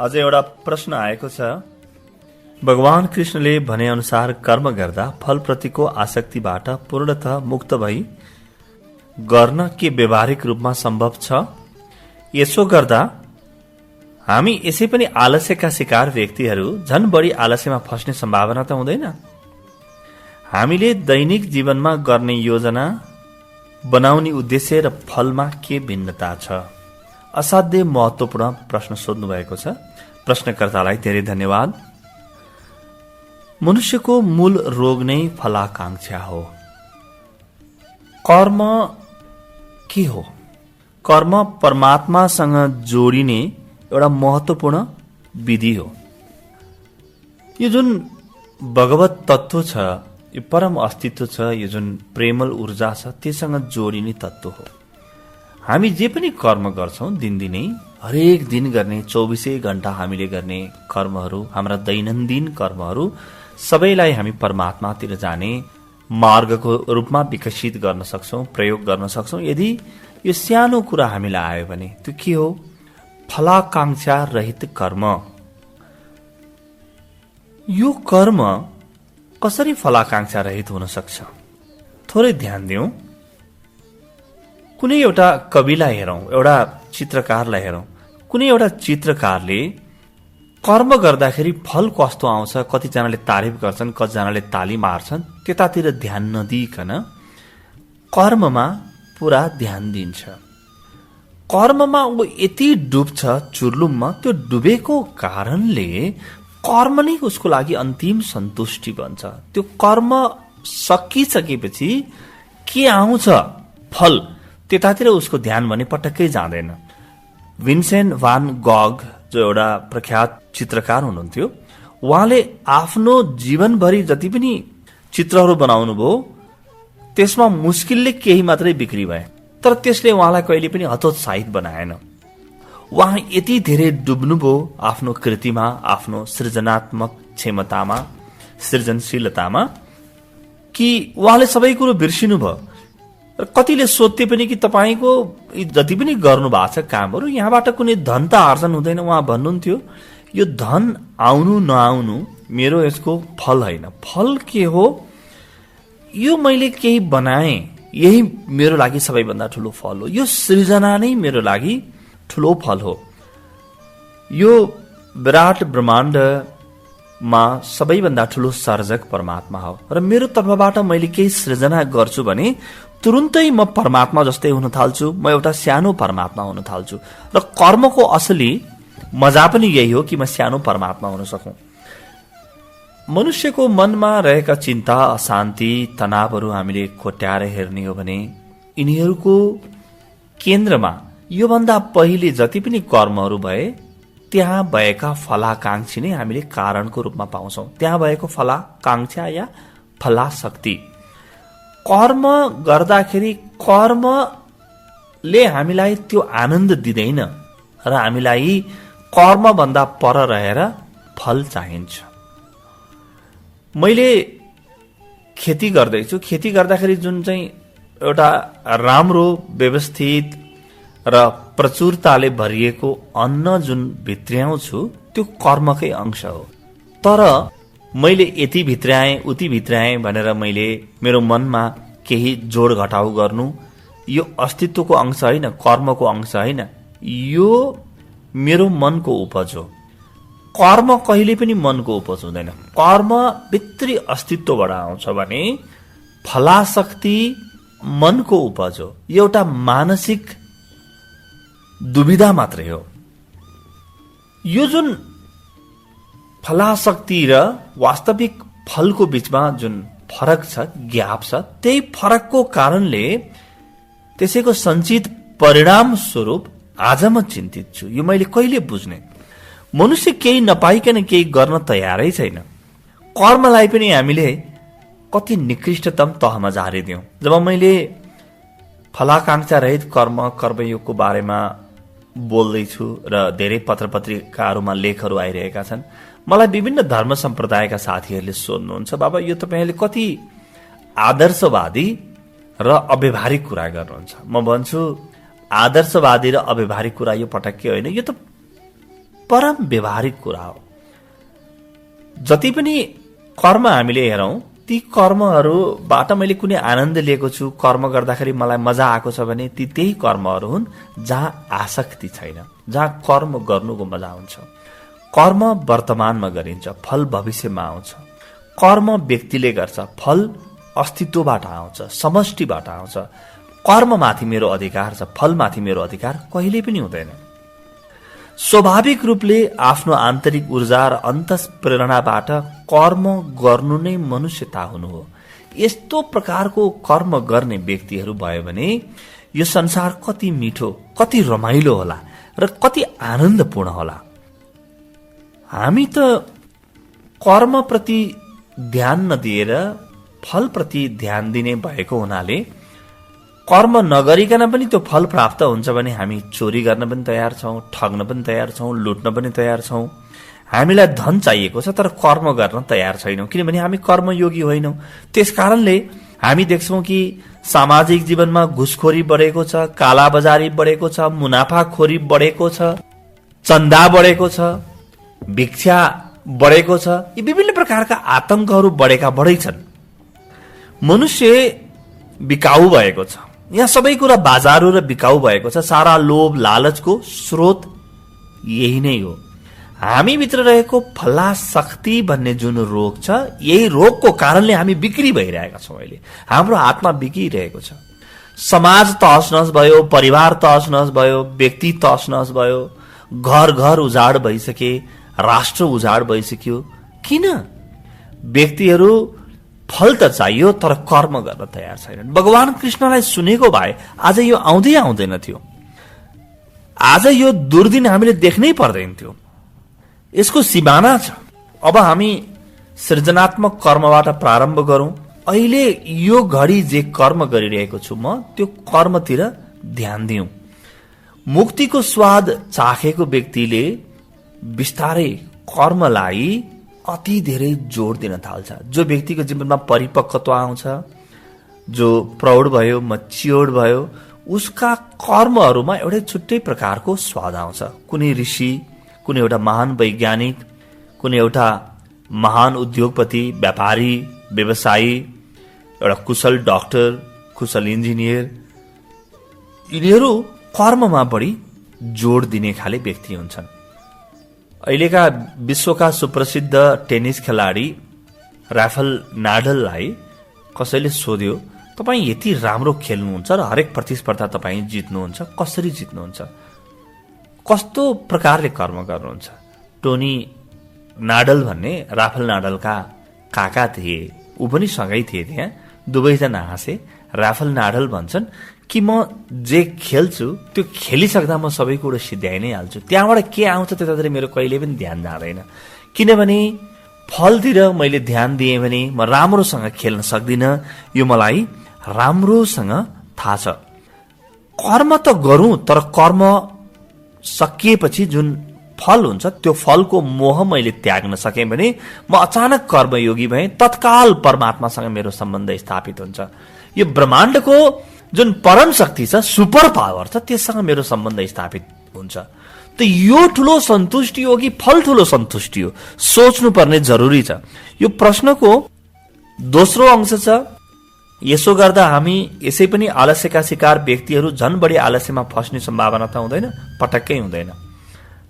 अझ एउटा प्रश्न आएको छ। भगवान कृष्णले भने अनुसार कर्म गर्दा फलप्रतिको आसक्तिबाट पूर्णतः मुक्त भई गर्न के व्यावहारिक रूपमा सम्भव छ? यसो गर्दा हामी यसै पनि आलस्यका शिकार व्यक्तिहरू झन बढी आलस्यमा फस्ने सम्भावना त हुँदैन? हामीले दैनिक जीवनमा गर्ने योजना बनाउने उद्देश्य र फलमा के भिन्नता छ? असाध्यै महत्वपूर्ण प्रश्न सोध्नु भएको छ। प्रश्नकर्तालाई धेरै धन्यवाद। मनुष्यको मूल रोग नै फलाकांक्षा हो। कर्म के हो? कर्म परमात्मासँग जोडिने एउटा महत्वपूर्ण विधि हो। यो जुन भगवत तत्व छ, यो परम अस्तित्व छ, यो जुन प्रेमल ऊर्जा छ, त्यससँग जोडिने तत्व हो। हामी जे पनि कर्म गर्छौं दिनदिनै, हरेक दिन गर्ने 24 घण्टा हामीले गर्ने कर्महरू, हाम्रा दैनन्दिन कर्महरू सबैलाई हामी परमात्मातिर जाने मार्गको रूपमा विकसित गर्न सक्छौं, प्रयोग गर्न सक्छौं। यदि यो सानो कुरा हामीलाई आयो भने त्यो के हो? फलाकांक्षा रहित कर्म। यो कर्म कसरी फलाकांक्षा रहित हुन सक्छ? थोरै ध्यान दिउँ। कुनै एउटा कविलाई हेरौं, एउटा चित्रकारलाई हेरौं। कुनै एउटा चित्रकारले कर्म गर्दाखेरि फल कस्तो आउँछ, कतिजनाले तारिफ गर्छन्, कतिजनाले ताली मार्छन्, त्यतातिर ध्यान नदिइकन कर्ममा पुरा ध्यान दिन्छ। कर्ममा ऊ यति डुब्छ चुर्लुममा, त्यो डुबेको कारणले कर्म नै उसको लागि अन्तिम सन्तुष्टि बन्छ। त्यो कर्म सकिसकेपछि के आउँछ फल, त्यतातिर उसको ध्यान भने पटक्कै जाँदैन। विन्सेन्ट भान गग जो एउटा प्रख्यात चित्रकार हुनुहुन्थ्यो, उहाँले आफ्नो जीवनभरि जति पनि चित्रहरू बनाउनु भयो त्यसमा मुस्किलले केही मात्रै बिक्री भए, तर त्यसले उहाँलाई कहिले पनि हतोत्साहित बनाएन। उहाँ यति धेरै डुब्नुभयो आफ्नो कृतिमा, आफ्नो सृजनात्मक क्षमतामा, सृजनशीलतामा, कि उहाँले सबै कुरो बिर्सिनु भयो। र कतिले सोध्थे पनि कि तपाईँको जति पनि गर्नु भएको छ कामहरू, यहाँबाट कुनै धन त आर्जन हुँदैन। उहाँ भन्नुहुन्थ्यो, यो धन आउनु नआउनु मेरो यसको फल होइन। फल के हो? यो मैले केही बनाएँ, यही मेरो लागि सबैभन्दा ठुलो फल हो। यो सृजना नै मेरो लागि ठुलो फल हो। यो विराट ब्रह्माण्डमा सबैभन्दा ठुलो सर्जक परमात्मा हो, र मेरो तर्फबाट मैले केही सृजना गर्छु भने तुरुन्तै म परमात्मा जस्तै हुन थाल्छु, म एउटा सानो परमात्मा हुन थाल्छु। र कर्मको असली मजा पनि यही हो कि म सानो परमात्मा हुन सकूं। मनुष्यको मनमा रहेका चिन्ता, अशान्ति, तनावहरू हामीले कोट्याएर हेर्ने हो भने यिनीहरूको केन्द्रमा योभन्दा पहिले जति पनि कर्महरू भए त्यहाँ भएका फलाकांक्षी नै हामीले कारणको रूपमा पाउँछौं। त्यहाँ भएको फलाकांक्षा या फलाशक्ति। कर्म गर्दाखेरि कर्मले हामीलाई त्यो आनन्द दिँदैन र हामीलाई कर्मभन्दा पर रहेर फल चाहिन्छ। मैले खेती गर्दैछु, खेती गर्दाखेरि जुन चाहिँ एउटा राम्रो व्यवस्थित र प्रचुरताले भरिएको अन्न जुन भित्र्याउँछु त्यो कर्मकै अंश हो। तर मैले यति भित्र्याएँ उति भित्र्याएँ भनेर मैले मेरो मनमा केही जोड घटाउ गर्नु यो अस्तित्वको अंश होइन, कर्मको अंश होइन। यो मेरो मनको उपज हो। कर्म कहिले पनि मनको उपज हुँदैन। कर्म भित्री अस्तित्वबाट आउँछ भने फलाशक्ति मनको उपज हो। एउटा मानसिक दुविधा मात्रै हो। यो जुन फलाशक्ति र वास्तविक फलको बीचमा जुन फरक छ, ग्याप छ, त्यही फरकको कारणले त्यसैको सञ्चित परिणाम स्वरूप आज म चिन्तित छु। यो मैले कहिले बुझ्ने? मनुष्य केही नपाइकन केही गर्न तयारै छैन। कर्मलाई पनि हामीले कति निकृष्टतम तहमा झारिदियौं। जब मैले फलाकांक्षा रहित कर्मयोगको बारेमा बोल्दैछु र धेरै पत्र पत्रिकाहरूमा लेखहरू आइरहेका छन्, मलाई विभिन्न धर्म सम्प्रदायका साथीहरूले सोध्नुहुन्छ, बाबा यो तपाईले कति आदर्शवादी र अव्यवहारिक कुरा गर्नुहुन्छ। म भन्छु आदर्शवादी र अव्यवहारिक कुरा यो पटक्कै होइन। यो त परम व्यवहारिक कुरा हो। जति पनि कर्म हामीले हेरौं, ती कर्महरूबाट मैले कुनै आनन्द लिएको छु, कर्म गर्दाखेरि मलाई मजा आएको छ भने ती त्यही कर्महरू हुन् जहाँ आसक्ति छैन, जहाँ कर्म गर्नुको मजा हुन्छ। कर्म वर्तमानमा गरिन्छ, फल भविष्यमा आउँछ। कर्म व्यक्तिले गर्छ, फल अस्तित्वबाट आउँछ, समष्टिबाट आउँछ। कर्ममाथि मेरो अधिकार छ, फलमाथि मेरो अधिकार कहिल्यै पनि हुँदैन। स्वाभाविक रूपले आफ्नो आन्तरिक ऊर्जा र अन्तःप्रेरणाबाट कर्म गर्नु नै मनुष्यता हुनु हो। यस्तो प्रकारको कर्म गर्ने व्यक्तिहरू भयो भने यो संसार कति मिठो, कति रमाइलो होला र कति आनन्दपूर्ण होला। हामी त कर्मप्रति ध्यान नदिएर फलप्रति ध्यान दिने भएको हुनाले कर्म नगरिकन पनि त्यो फल प्राप्त हुन्छ भने हामी चोरी गर्न पनि तयार छौं, ठग्न पनि तयार छौं, लुट्न पनि तयार छौं। हामीलाई धन चाहिएको छ तर कर्म गर्न तयार छैनौं, किनभने हामी कर्मयोगी होइनौं। त्यसकारणले हामी देख्छौं कि सामाजिक जीवनमा घुसखोरी बढेको छ, कालाबजारी बढेको छ, मुनाफाखोरी बढेको छ, चन्दा बढेको छ, भिक्षा बढेको छ। यी विभिन्न प्रकारका आतंकहरू बढै छन्। मनुष्य बिकाऊ भएको छ। यहाँ सबै कुरा बाजारु र बिकाऊ भएको छ। सारा लोभ लालचको स्रोत यही नै हो। हामी भित्र रहेको फलाशक्ति भन्ने जुन रोग छ, यही रोगको कारणले हामी बिक्री भइरहेका छौं। अहिले हाम्रो हातमा बिकिरहेको छ। समाज तहस-नहस भयो, परिवार तहस-नहस भयो, व्यक्ति तहस-नहस भयो, घर घर उजाड भइसके, राष्ट्र उजाड भइसक्यो। किन? व्यक्तिहरू फल त चाहियो तर कर्म गर्न तयार छैनन्। भगवान कृष्णलाई सुनेको भए आज यो आउँदैन थियो। आज यो दुर्दिन हामीले देख्नै पर्दैन थियो। यसको सिमाना छ। अब हामी सृजनात्मक कर्मबाट प्रारम्भ गरौं। अहिले यो घडी जे कर्म गरिरहेको छु म, त्यो कर्मतिर ध्यान दिउँ। मुक्तिको स्वाद चाखेको व्यक्तिले बिस्तारै कर्मलाई अति धेरै जोड दिन थाल्छ। जो व्यक्तिको जीवनमा परिपक्वता आउँछ, जो प्रौढ भयो, मच्योर्ड भयो, उसका कर्महरूमा एउटै छुट्टै प्रकारको स्वाद आउँछ। कुनै ऋषि, कुनै एउटा महान वैज्ञानिक, कुनै एउटा महान उद्योगपति, व्यापारी, व्यवसायी, एउटा कुशल डाक्टर, कुशल इन्जिनियर, यिनीहरू कर्ममा बढी जोड दिने खाले व्यक्ति हुन्छन्। अहिलेका विश्वका सुप्रसिद्ध टेनिस खेलाडी राफेल नाडललाई कसैले सोध्यो, तपाईँ यति राम्रो खेल्नुहुन्छ र हरेक प्रतिस्पर्धा तपाईँ जित्नुहुन्छ, कसरी जित्नुहुन्छ? कस्तो प्रकारले कर्म गर्नुहुन्छ? टोनी नाडल भन्ने राफेल नाडलका काका थिए, ऊ पनि सँगै थिए त्यहाँ। दुवैजना हाँसे। राफेल नाडल भन्छन् कि म जे खेल्छु त्यो खेलिसक्दा म सबै कुरो सिद्ध्याइ नै हाल्छु। त्यहाँबाट के आउँछ त्यतातिर मेरो कहिले पनि ध्यान जाँदैन, किनभने फलतिर मैले ध्यान दिएँ भने म राम्रोसँग खेल्न सक्दिनँ। यो मलाई राम्रोसँग थाहा छ। कर्म त गरौँ, तर कर्म सकिएपछि जुन फल हुन्छ त्यो फलको मोह मैले त्याग्न सकेँ भने म अचानक कर्मयोगी भएँ। तत्काल परमात्मासँग मेरो सम्बन्ध स्थापित हुन्छ। यो ब्रह्माण्डको जुन परम शक्ति छ, सुपर पावर छ, त्यससँग मेरो सम्बन्ध स्थापित हुन्छ। त यो ठूलो सन्तुष्टि हो कि फल ठूलो सन्तुष्टि हो, सोच्नु पर्ने जरुरी छ। यो प्रश्नको दोस्रो अंश छ। यसो गर्दा हामी यसै पनि आलस्यका शिकार व्यक्तिहरू झन बढी आलस्यमा फस्ने सम्भावना त हुँदैन? पटक्कै हुँदैन।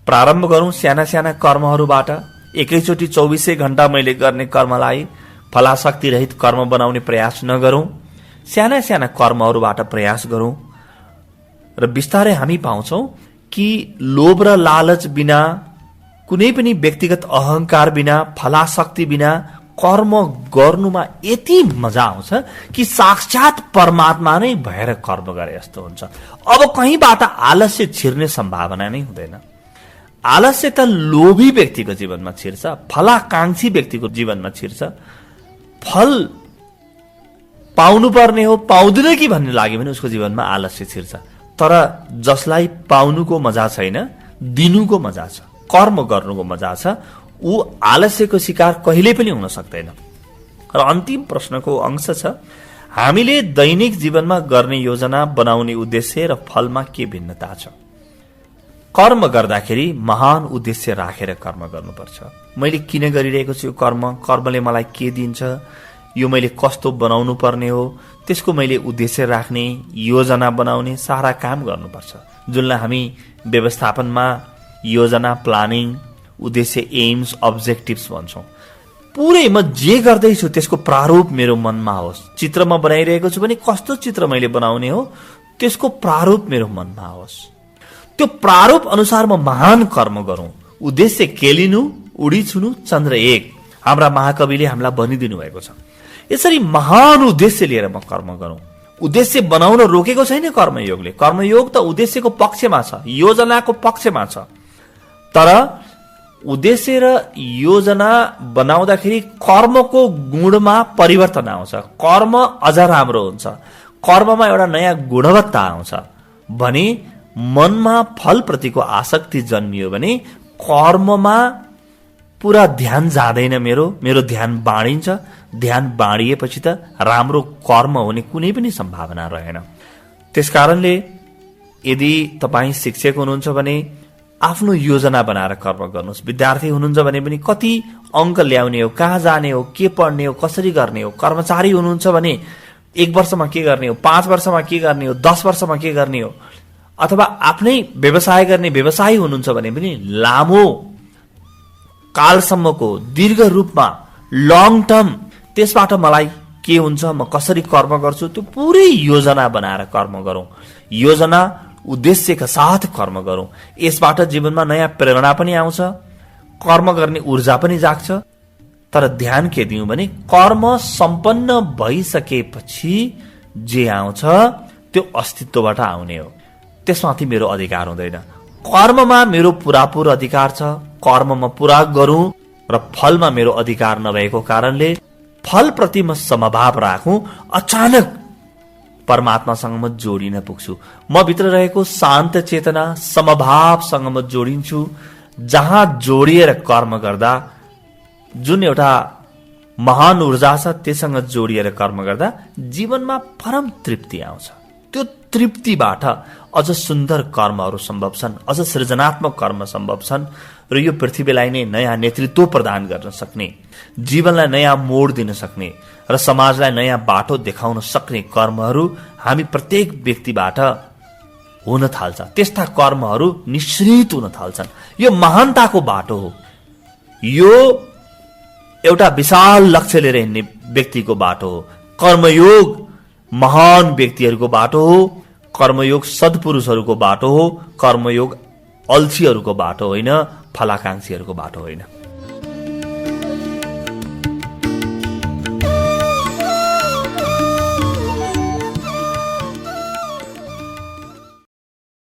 प्रारम्भ गरौं साना साना कर्महरूबाट। एकैचोटि 24 घण्टा मैले गर्ने कर्मलाई फलाशक्ति रहित कर्म बनाउने प्रयास नगरौं। साना साना कर्महरूबाट प्रयास गरौं र बिस्तारै हामी पाउँछौं कि लोभ र लालच बिना, कुनै पनि व्यक्तिगत अहंकार बिना, फलाशक्ति बिना कर्म गर्नुमा यति मजा आउँछ कि साक्षात परमात्मा नै भएर कर्म गरे जस्तो हुन्छ। अब कहीँबाट आलस्य छिर्ने सम्भावना नै हुँदैन। आलस्य त लोभी व्यक्तिको जीवनमा छिर्छ, फलाकांक्षी व्यक्तिको जीवनमा छिर्छ। फल पाउनुपर्ने हो, पाउँदैन कि भन्ने लाग्यो भने उसको जीवनमा आलस्य छिर्छ। तर जसलाई पाउनुको मजा छैन, दिनुको मजा छ, कर्म गर्नुको मजा छ, ऊ आलस्यको शिकार कहिले पनि हुन सक्दैन। र अन्तिम प्रश्नको अंश छ, हामीले दैनिक जीवनमा गर्ने योजना बनाउने उद्देश्य र फलमा के भिन्नता छ? कर्म गर्दाखेरि महान उद्देश्य राखेर कर्म गर्नुपर्छ। मैले किन गरिरहेको छु यो कर्मले मलाई के दिन्छ, यो मैले कस्तो बनाउनु पर्ने हो, त्यसको मैले उद्देश्य राख्ने, योजना बनाउने सारा काम गर्नुपर्छ। जुनलाई हामी व्यवस्थापनमा योजना, प्लानिङ, उद्देश्य, एम्स, अब्जेक्टिभ्स भन्छौँ। पुरै म जे गर्दैछु त्यसको प्रारूप मेरो मनमा होस्। चित्र म बनाइरहेको छु भने कस्तो चित्र मैले बनाउने हो त्यसको प्रारूप मेरो मनमा होस्। त्यो प्रारूप अनुसार म महान कर्म गरौं। उद्देश्य केलिनु उडी छुनु चन्द्र एक, हाम्रा महाकविले हामीलाई भनिदिनु भएको छ। यसरी महान उद्देश्य लिएर म कर्म गरौं। उद्देश्य बनाउन रोकेको छैन कर्मयोगले। कर्मयोग त उद्देश्यको पक्षमा छ, योजनाको पक्षमा छ। तर उद्देश्य र योजना बनाउँदाखेरि कर्मको गुणमा परिवर्तन आउँछ। कर्म अझ राम्रो हुन्छ। कर्ममा एउटा नयाँ गुणवत्ता आउँछ भने मनमा फलप्रतिको आसक्ति जन्मियो भने कर्ममा पुरा ध्यान जाँदैन। मेरो ध्यान बाँडिन्छ। ध्यान बाँडिएपछि त राम्रो कर्म हुने कुनै पनि सम्भावना रहेन। त्यसकारणले यदि तपाईँ शिक्षक हुनुहुन्छ भने आफ्नो योजना बनाएर कर्म गर्नुहोस्। विद्यार्थी हुनुहुन्छ भने पनि कति अङ्क ल्याउने हो, कहाँ जाने हो, के पढ्ने हो, कसरी गर्ने हो। कर्मचारी हुनुहुन्छ भने 1 वर्षमा के गर्ने हो, 5 वर्षमा के गर्ने हो, 10 वर्षमा के गर्ने हो। अथवा आफ्नै व्यवसाय गर्ने व्यवसायी हुनुहुन्छ भने पनि लामो कालसम्मको दीर्घ रूपमा लङ टर्म त्यसबाट मलाई के हुन्छ, म कसरी कर्म गर्छु, त्यो पुरै योजना बनाएर कर्म गरौं। योजना उद्देश्यका साथ कर्म गरौं। यसबाट जीवनमा नयाँ प्रेरणा पनि आउँछ, कर्म गर्ने ऊर्जा पनि जाग्छ। तर ध्यान के दिउँ भने कर्म सम्पन्न भइसकेपछि जे आउँछ त्यो अस्तित्वबाट आउने हो। त्यसमाथि मेरो अधिकार हुँदैन। कर्ममा मेरो पुरापुर अधिकार छ। कर्म म पुरा गरौं र फलमा मेरो अधिकार नभएको कारणले फलप्रति म समभाव राखौं। अचानक परमात्मासँग म जोडिन पुग्छु। म भित्र रहेको शान्त चेतना समभावसँग म जोडिन्छु। जहाँ जोडिएर कर्म गर्दा जुन एउटा महान ऊर्जा छ त्यससँग जोडिएर कर्म गर्दा जीवनमा परम तृप्ति आउँछ। त्यो तृप्तिबाट अझ सुन्दर कर्महरू सम्भव छन्, अझ सृजनात्मक कर्म सम्भव छन् र यो पृथ्वीलाई नै नयाँ नेतृत्व प्रदान गर्न सक्ने, जीवनलाई नयाँ मोड दिन सक्ने र समाजलाई नयाँ बाटो देखाउन सक्ने कर्महरू हामी प्रत्येक व्यक्तिबाट हुन थाल्छ। त्यस्ता कर्महरू निश्चित हुन थाल्छन्। यो महानताको बाटो हो। यो एउटा विशाल लक्ष्य लिएर हिँड्ने व्यक्तिको बाटो हो। कर्मयोग महान व्यक्तिहरूको बाटो हो। कर्मयोग सद्पुरुषहरूको बाटो हो। कर्मयोग अल्छीहरूको बाटो होइन, फलाकांक्षीहरूको बाटो होइन।